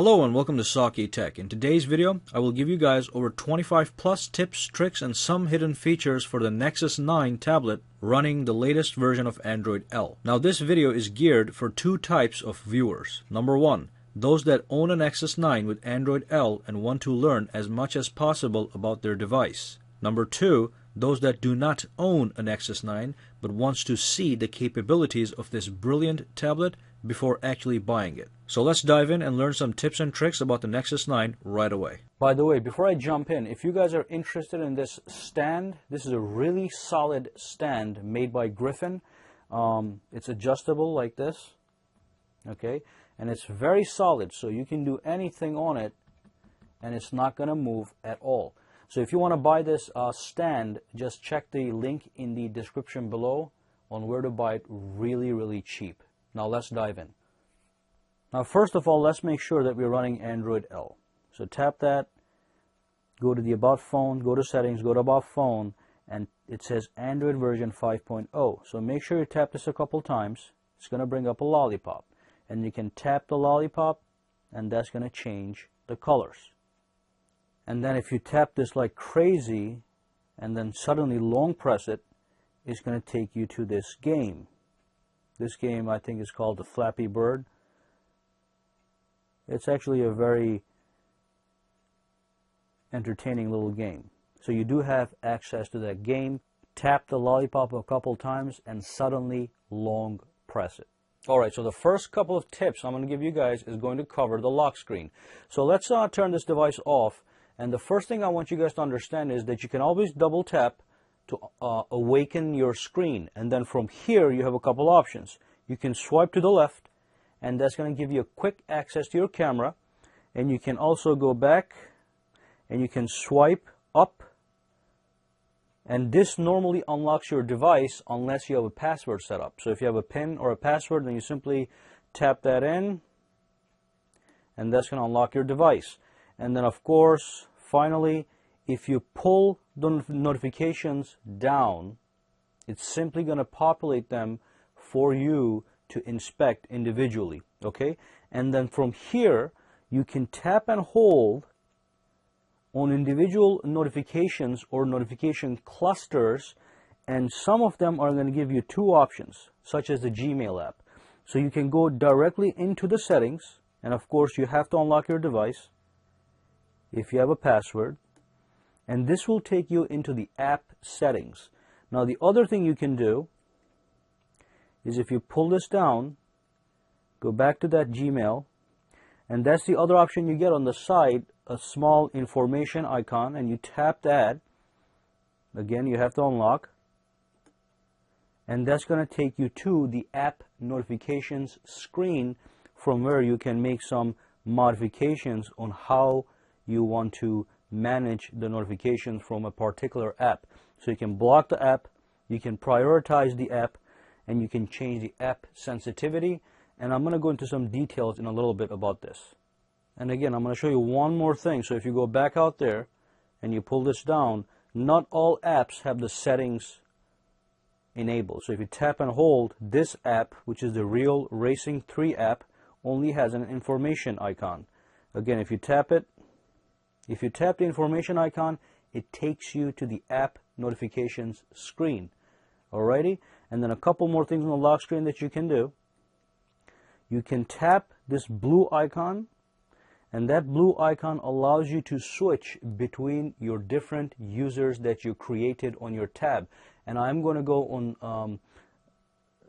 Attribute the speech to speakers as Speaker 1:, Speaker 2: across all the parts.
Speaker 1: Hello and welcome to Saki Tech. In today's video, I will give you guys over 25 plus tips, tricks, and some hidden features for the Nexus 9 tablet running the latest version of Android L. Now this video is geared for two types of viewers. Number one, those that own a Nexus 9 with Android L and want to learn as much as possible about their device. Number two, those that do not own a Nexus 9 but wants to see the capabilities of this brilliant tablet before actually buying it. So let's dive in and learn some tips and tricks about the Nexus 9 right away. By the way, before I jump in, if you guys are interested in this stand, this is a really solid stand made by Griffin. It's adjustable like this, okay, and it's very solid, so you can do anything on it and it's not going to move at all. So if you want to buy this stand, just check the link in the description below on where to buy it really cheap. Now let's dive in. Now first of all, let's make sure that we're running Android L. So tap that, go to the About Phone, go to Settings, go to About Phone, and it says Android version 5.0. So make sure you tap this a couple times. It's going to bring up a lollipop. And you can tap the lollipop, and that's going to change the colors. And then if you tap this like crazy, and then suddenly long press it, it's going to take you to this game. This game, I think, is called the Flappy Bird. It's actually a very entertaining little game. So you do have access to that game. Tap the lollipop a couple times and suddenly long press it. Alright, so the first couple of tips I'm going to give you guys is going to cover the lock screen. So let's turn this device off. And the first thing I want you guys to understand is that you can always double tap to awaken your screen, and then from here you have a couple options. You can swipe to the left, and that's going to give you a quick access to your camera, and you can also go back and you can swipe up, and this normally unlocks your device unless you have a password set up. So if you have a PIN or a password, then you simply tap that in, and that's going to unlock your device. And then of course, finally, if you pull the notifications down, it's simply going to populate them for you to inspect individually, okay? And then from here, you can tap and hold on individual notifications or notification clusters, and some of them are going to give you two options, such as the Gmail app. So you can go directly into the settings, and of course you have to unlock your device if you have a password, and this will take you into the app settings. Now the other thing you can do is if you pull this down, go back to that Gmail, and that's the other option you get on the side, a small information icon, and you tap that. Again, you have to unlock, and that's going to take you to the app notifications screen, from where you can make some modifications on how you want to manage the notifications from a particular app. So you can block the app, you can prioritize the app, and you can change the app sensitivity. And I'm going to go into some details in a little bit about this. And again, I'm going to show you one more thing. So if you go back out there and you pull this down, not all apps have the settings enabled. So if you tap and hold, this app, which is the Real Racing 3 app, only has an information icon. Again, if you tap it, if you tap the information icon, it takes you to the app notifications screen. Alrighty? And then a couple more things on the lock screen that you can do. You can tap this blue icon, and that blue icon allows you to switch between your different users that you created on your tab. And I'm going to go on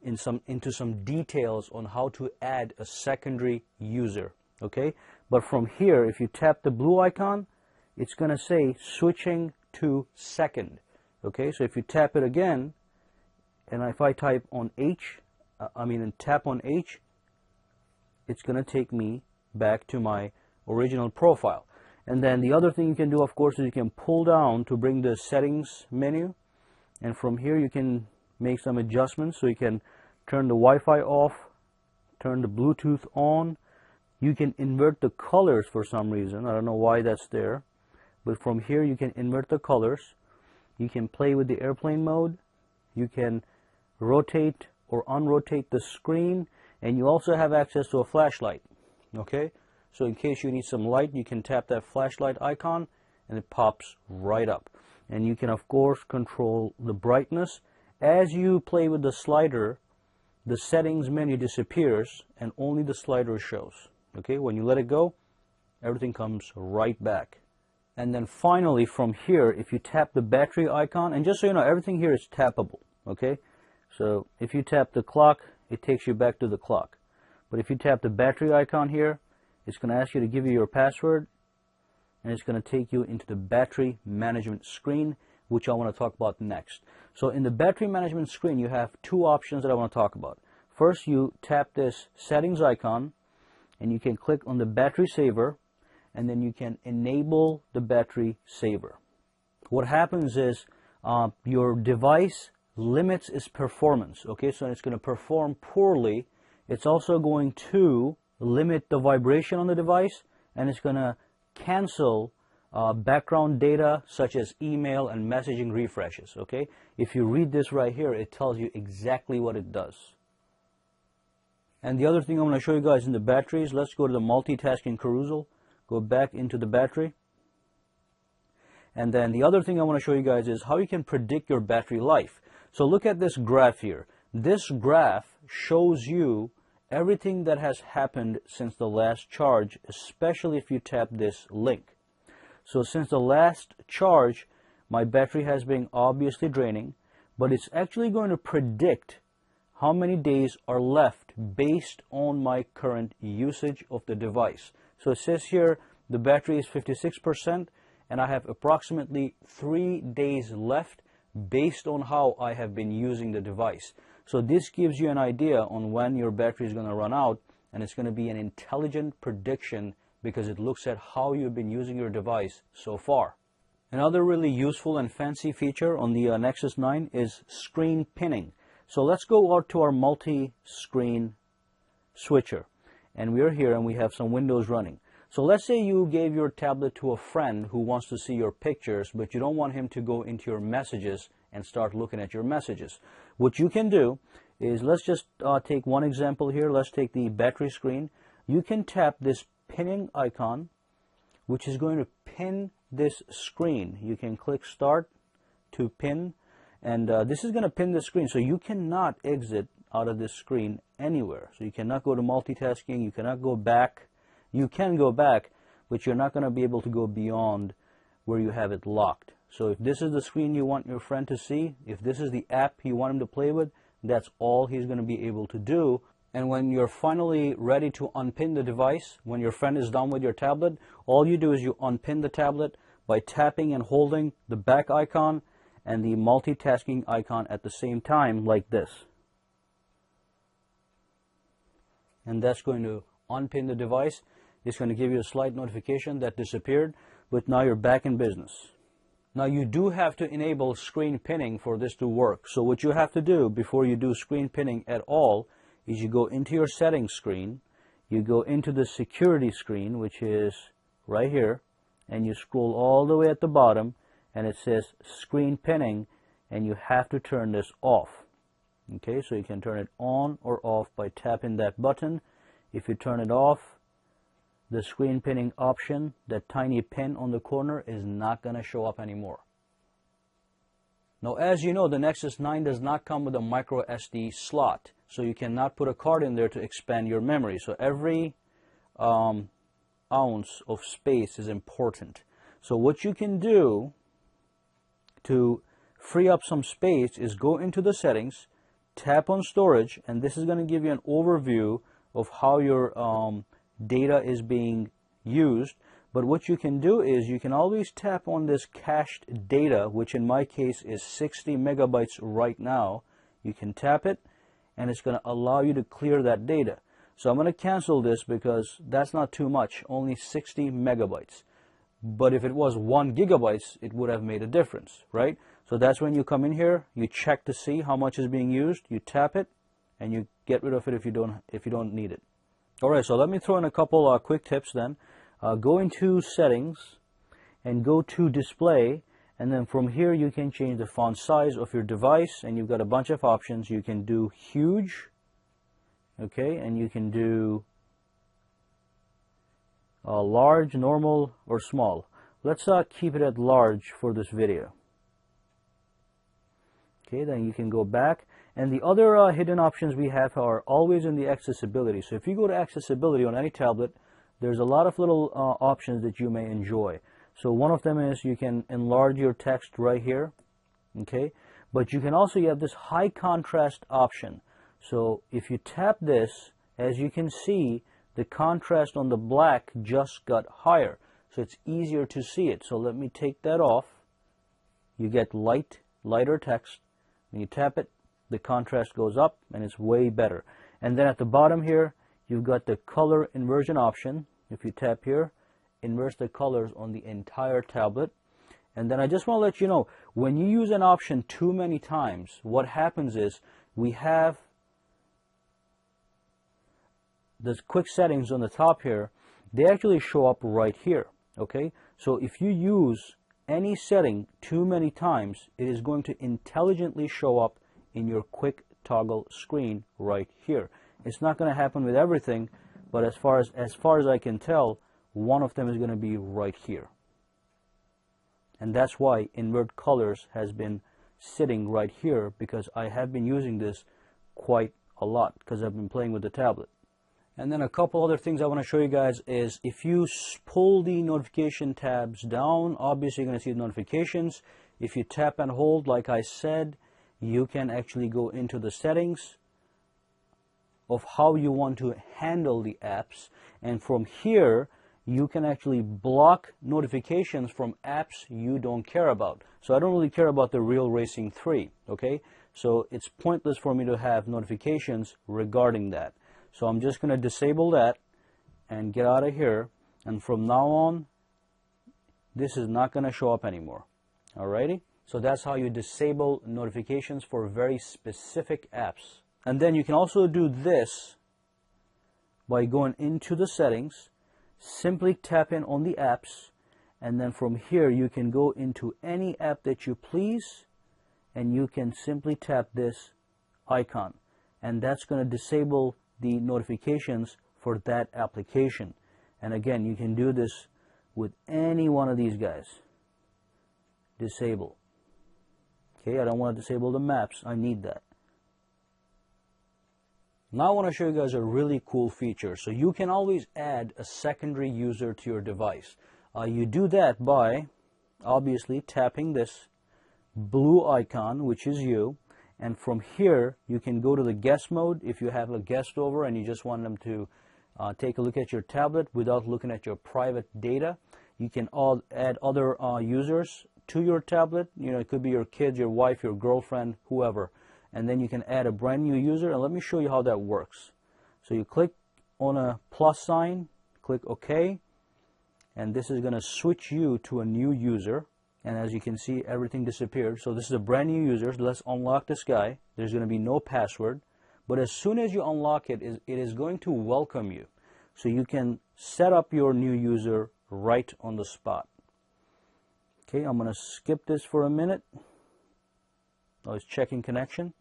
Speaker 1: into some details on how to add a secondary user. Okay? But from here, if you tap the blue icon, it's going to say switching to second. Okay, so if you tap it again, and if I type on and tap on H, it's going to take me back to my original profile. And then the other thing you can do, of course, is you can pull down to bring the settings menu, and from here you can make some adjustments. So you can turn the Wi-Fi off, turn the Bluetooth on. You can invert the colors for some reason. I don't know why that's there. But from here you can invert the colors. You can play with the airplane mode. You can rotate or unrotate the screen. And you also have access to a flashlight. Okay? So in case you need some light, you can tap that flashlight icon and it pops right up. And you can of course control the brightness. As you play with the slider, the settings menu disappears and only the slider shows. Okay, when you let it go, everything comes right back. And then finally from here, if you tap the battery icon, and just so you know, everything here is tappable. Okay, so if you tap the clock, it takes you back to the clock. But if you tap the battery icon here, it's going to ask you to give you your password, and it's going to take you into the battery management screen, which I want to talk about next. So in the battery management screen, you have two options that I want to talk about. First, you tap this settings icon, and you can click on the battery saver, and then you can enable the battery saver. What happens is your device limits its performance. Okay, so it's going to perform poorly. It's also going to limit the vibration on the device, and it's going to cancel background data such as email and messaging refreshes. Okay, if you read this right here, it tells you exactly what it does. And the other thing I'm going to show you guys in the batteries, let's go to the multitasking carousel, go back into the battery. And then the other thing I want to show you guys is how you can predict your battery life. So look at this graph here. This graph shows you everything that has happened since the last charge, especially if you tap this link. So since the last charge, my battery has been obviously draining, but it's actually going to predict how many days are left based on my current usage of the device. So it says here the battery is 56% and I have approximately 3 days left based on how I have been using the device. So this gives you an idea on when your battery is going to run out, and it's going to be an intelligent prediction because it looks at how you've been using your device so far. Another really useful and fancy feature on the Nexus 9 is screen pinning. So let's go out to our multi-screen switcher, and we're here and we have some windows running. So let's say you gave your tablet to a friend who wants to see your pictures, but you don't want him to go into your messages and start looking at your messages. What you can do is, let's just take one example here. Let's take the battery screen. You can tap this pinning icon, which is going to pin this screen. You can click start to pin, and this is going to pin the screen. So you cannot exit out of this screen anywhere. So you cannot go to multitasking. You cannot go back. You can go back, but you're not going to be able to go beyond where you have it locked. So if this is the screen you want your friend to see, if this is the app you want him to play with, that's all he's going to be able to do. And when you're finally ready to unpin the device, when your friend is done with your tablet, all you do is you unpin the tablet by tapping and holding the back icon and the multitasking icon at the same time, like this. And that's going to unpin the device. It's going to give you a slight notification that disappeared, but now you're back in business. Now you do have to enable screen pinning for this to work. So what you have to do before you do screen pinning at all is you go into your settings screen, you go into the security screen, which is right here, and you scroll all the way at the bottom and it says screen pinning, and you have to turn this off. Okay, so you can turn it on or off by tapping that button. If you turn it off, the screen pinning option, that tiny pin on the corner, is not going to show up anymore. Now, as you know, the Nexus 9 does not come with a micro SD slot, so you cannot put a card in there to expand your memory. So every ounce of space is important. So what you can do to free up some space is go into the settings, tap on storage, and this is going to give you an overview of how your data is being used. But what you can do is you can always tap on this cached data, which in my case is 60 megabytes right now. You can tap it and it's going to allow you to clear that data. So I'm going to cancel this because that's not too much, only 60 megabytes. But if it was 1 gigabytes, it would have made a difference, right? So that's when you come in here, you check to see how much is being used, you tap it, and you get rid of it if you don't need it. All right, so let me throw in a couple quick tips then. Go into settings and go to display, and then from here you can change the font size of your device, and you've got a bunch of options. You can do huge, okay, and you can do large, normal, or small. Let's keep it at large for this video. Okay, then you can go back. And the other hidden options we have are always in the accessibility. So if you go to accessibility on any tablet, there's a lot of little options that you may enjoy. So one of them is you can enlarge your text right here. Okay, but you can also, you have this high contrast option. So if you tap this, as you can see, the contrast on the black just got higher. So it's easier to see it. So let me take that off. You get lighter text. When you tap it, the contrast goes up and it's way better. And then at the bottom here, you've got the color inversion option. If you tap here, inverse the colors on the entire tablet. And then I just want to let you know, when you use an option too many times, what happens is we have the quick settings on the top here. They actually show up right here. Okay, so if you use any setting too many times, it is going to intelligently show up in your quick toggle screen right here. It's not going to happen with everything, but as far as I can tell, one of them is going to be right here. And that's why invert colors has been sitting right here, because I have been using this quite a lot because I've been playing with the tablet. And then a couple other things I want to show you guys is if you pull the notification tabs down, obviously you're going to see the notifications. If you tap and hold, like I said, you can actually go into the settings of how you want to handle the apps. And from here, you can actually block notifications from apps you don't care about. So I don't really care about the Real Racing 3, okay? So it's pointless for me to have notifications regarding that. So I'm just going to disable that and get out of here. And from now on, this is not going to show up anymore. Alrighty? So that's how you disable notifications for very specific apps. And then you can also do this by going into the settings, simply tap in on the apps, and then from here you can go into any app that you please, and you can simply tap this icon. And that's going to disable the notifications for that application. And again, you can do this with any one of these guys. Disable. Okay, I don't want to disable the maps. I need that. Now I want to show you guys a really cool feature. So you can always add a secondary user to your device. You do that by obviously tapping this blue icon, which is you. And from here, you can go to the guest mode if you have a guest over and you just want them to take a look at your tablet without looking at your private data. You can add other users to your tablet. You know, it could be your kids, your wife, your girlfriend, whoever. And then you can add a brand new user, and let me show you how that works. So you click on a plus sign, click OK, and this is going to switch you to a new user. And as you can see, everything disappeared. So this is a brand new user. Let's unlock this guy. There's going to be no password. But as soon as you unlock it, it is going to welcome you. So you can set up your new user right on the spot. Okay, I'm going to skip this for a minute. Oh, it's checking connection.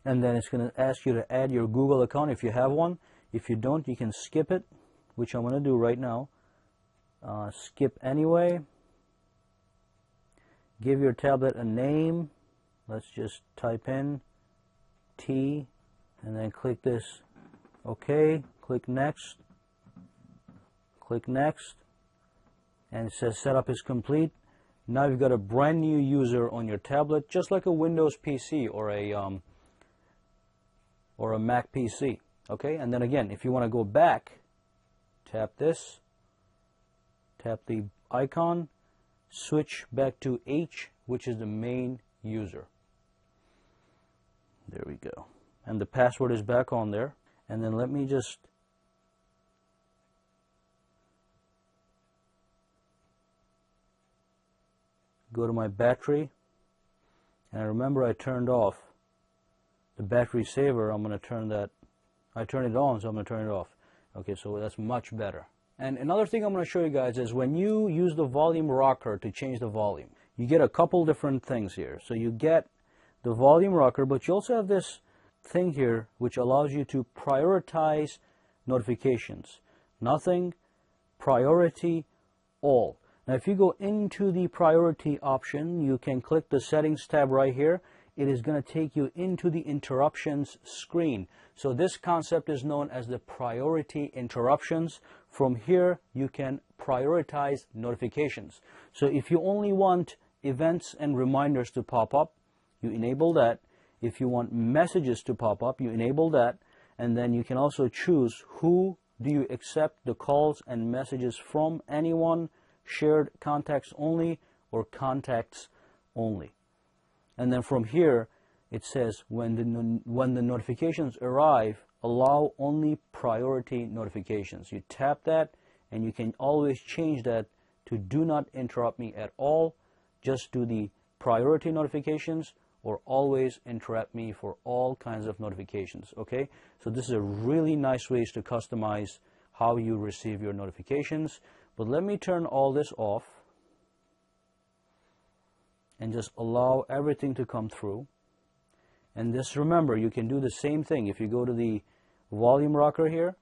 Speaker 1: And then it's going to ask you to add your Google account if you have one. If you don't, you can skip it, which I'm going to do right now. Skip anyway. Give your tablet a name. Let's just type in T and then click this OK. Click next. Click next. And it says setup is complete. Now you've got a brand new user on your tablet, just like a Windows PC or a Mac PC. Okay, and then again, if you want to go back, tap this, tap the icon, switch back to H, which is the main user. There we go. And the password is back on there. And then let me just go to my battery, and remember I turned off the battery saver. I'm going to turn that, I turned it on, so I'm going to turn it off. Okay, so that's much better. And another thing I'm going to show you guys is when you use the volume rocker to change the volume, you get a couple different things here. So you get the volume rocker, but you also have this thing here which allows you to prioritize notifications. nothing, priority, all. Now if you go into the priority option, you can click the settings tab right here. It is going to take you into the interruptions screen. So this concept is known as the priority interruptions. From here you can prioritize notifications. So if you only want events and reminders to pop up, you enable that. If you want messages to pop up, you enable that. And then you can also choose who do you accept the calls and messages from, anyone, shared contacts only, or contacts only. And then from here it says when the notifications arrive, allow only priority notifications. You tap that and you can always change that to do not interrupt me at all. Just do the priority notifications, or always interrupt me for all kinds of notifications. Okay, so this is a really nice ways to customize how you receive your notifications. But let me turn all this off and just allow everything to come through. And just remember, you can do the same thing. If you go to the volume rocker here,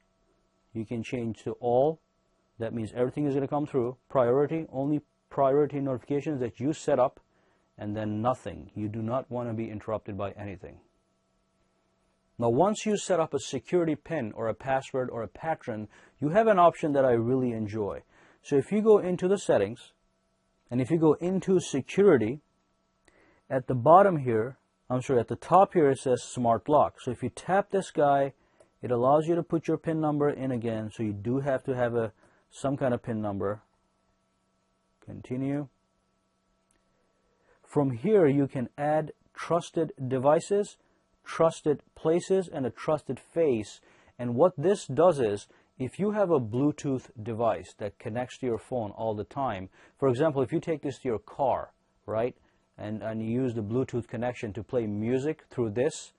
Speaker 1: you can change to all. That means everything is going to come through. Priority, only priority notifications that you set up, and then nothing. You do not want to be interrupted by anything. Now once you set up a security pin or a password or a patron, you have an option that I really enjoy. So if you go into the settings, and if you go into security, at the bottom here, at the top here it says Smart Lock. So if you tap this guy, it allows you to put your PIN number in again. So you do have to have some kind of PIN number. Continue. From here you can add trusted devices, trusted places, and a trusted face. And what this does is, if you have a Bluetooth device that connects to your phone all the time, for example, if you take this to your car, right, and you use the Bluetooth connection to play music through this,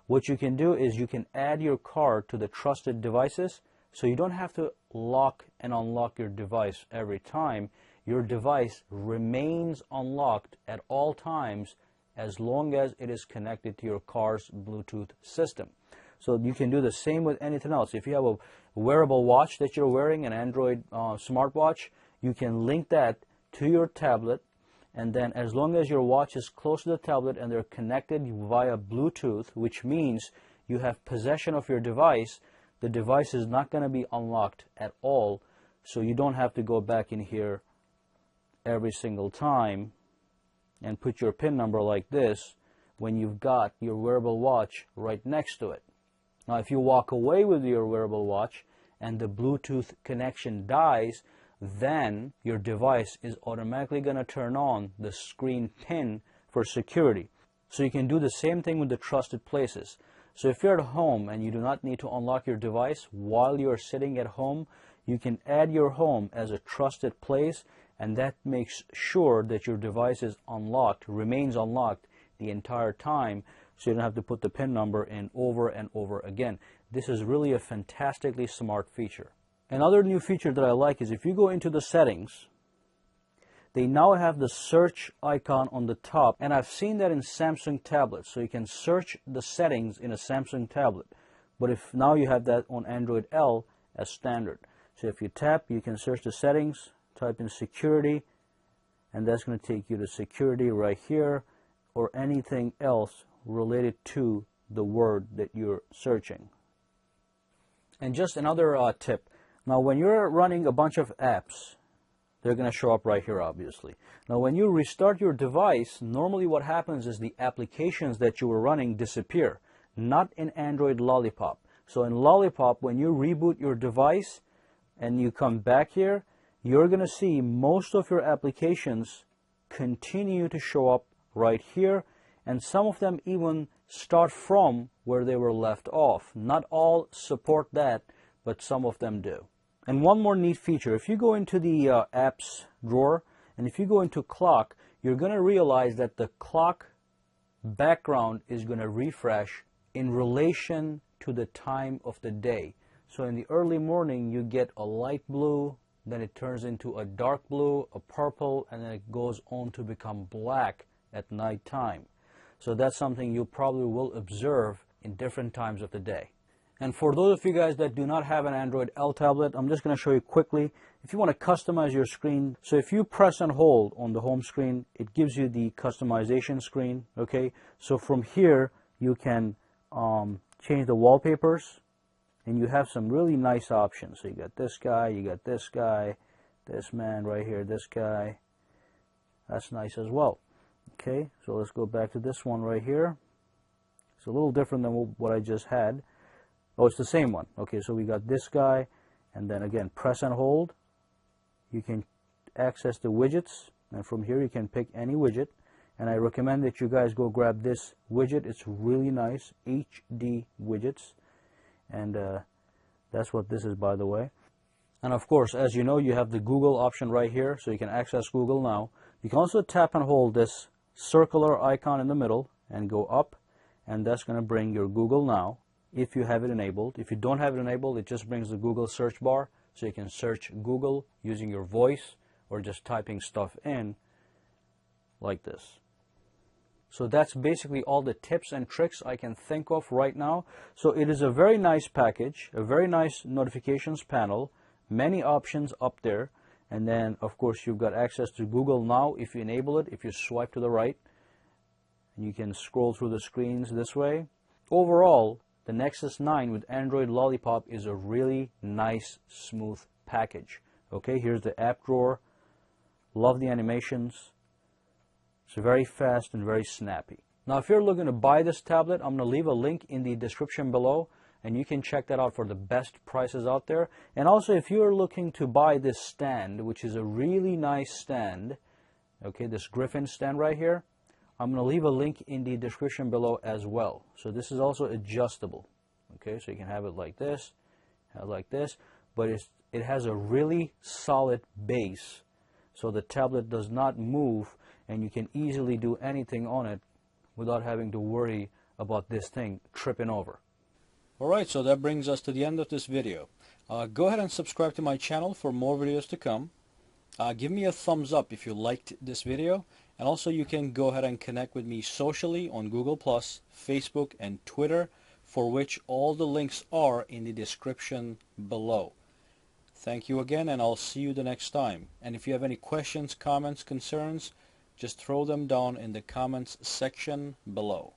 Speaker 1: what you can do is you can add your car to the trusted devices, so you don't have to lock and unlock your device every time. Your device remains unlocked at all times as long as it is connected to your car's Bluetooth system. So you can do the same with anything else. If you have a wearable watch that you're wearing, an Android smartwatch, you can link that to your tablet, and then as long as your watch is close to the tablet and they're connected via Bluetooth, which means you have possession of your device, the device is not going to be unlocked at all. So you don't have to go back in here every single time and put your PIN number like this when you've got your wearable watch right next to it. Now if you walk away with your wearable watch and the Bluetooth connection dies, then your device is automatically going to turn on the screen PIN for security. So you can do the same thing with the trusted places. So if you're at home and you do not need to unlock your device while you're sitting at home, you can add your home as a trusted place, and that makes sure that your device is unlocked, remains unlocked the entire time, so you don't have to put the PIN number in over and over again. This is really a fantastically smart feature. Another new feature that I like is if you go into the settings, they now have the search icon on the top, and I've seen that in Samsung tablets. So you can search the settings in a Samsung tablet, but if now you have that on Android L as standard. So if you tap, you can search the settings, type in security, and that's going to take you to security right here, or anything else related to the word that you're searching. And just another tip. Now when you're running a bunch of apps, they're going to show up right here, obviously. Now when you restart your device, normally what happens is the applications that you were running disappear. Not in Android Lollipop. So in Lollipop, when you reboot your device and you come back here, you're going to see most of your applications continue to show up right here, and some of them even start from where they were left off. Not all support that, but some of them do. And one more neat feature, if you go into the apps drawer, and if you go into clock, you're going to realize that the clock background is going to refresh in relation to the time of the day. So in the early morning, you get a light blue, then it turns into a dark blue, a purple, and then it goes on to become black at night time. So that's something you probably will observe in different times of the day. And for those of you guys that do not have an Android L tablet, I'm just going to show you quickly. If you want to customize your screen, so if you press and hold on the home screen, it gives you the customization screen, okay? So from here, you can change the wallpapers, and you have some really nice options. So you got this guy, you got this guy, this man right here, this guy. That's nice as well. Okay, so let's go back to this one right here. It's a little different than what I just had. Oh, it's the same one. Okay, so we got this guy, and then again, press and hold. You can access the widgets, and from here you can pick any widget. And I recommend that you guys go grab this widget. It's really nice, HD widgets. And that's what this is, by the way. And of course, as you know, you have the Google option right here, so you can access Google now. You can also tap and hold this circular icon in the middle and go up, and that's going to bring your Google Now if you have it enabled. If you don't have it enabled, it just brings the Google search bar, so you can search Google using your voice or just typing stuff in like this. So that's basically all the tips and tricks I can think of right now. So it is a very nice package, a very nice notifications panel, many options up there, and then of course you've got access to Google Now if you enable it, if you swipe to the right, and you can scroll through the screens this way. Overall, the Nexus 9 with Android Lollipop is a really nice, smooth package. Okay, here's the app drawer. Love the animations. It's very fast and very snappy. Now, if you're looking to buy this tablet, I'm going to leave a link in the description below, and you can check that out for the best prices out there. And also, if you're looking to buy this stand, which is a really nice stand, okay, this Griffin stand right here, I'm going to leave a link in the description below as well. So this is also adjustable. Okay, so you can have it like this, but it has a really solid base, so the tablet does not move, and you can easily do anything on it without having to worry about this thing tripping over. Alright, so that brings us to the end of this video. Go ahead and subscribe to my channel for more videos to come. Give me a thumbs up if you liked this video, and also you can go ahead and connect with me socially on Google+, Facebook, and Twitter, for which all the links are in the description below. Thank you again, and I'll see you the next time. And if you have any questions, comments, concerns, just throw them down in the comments section below.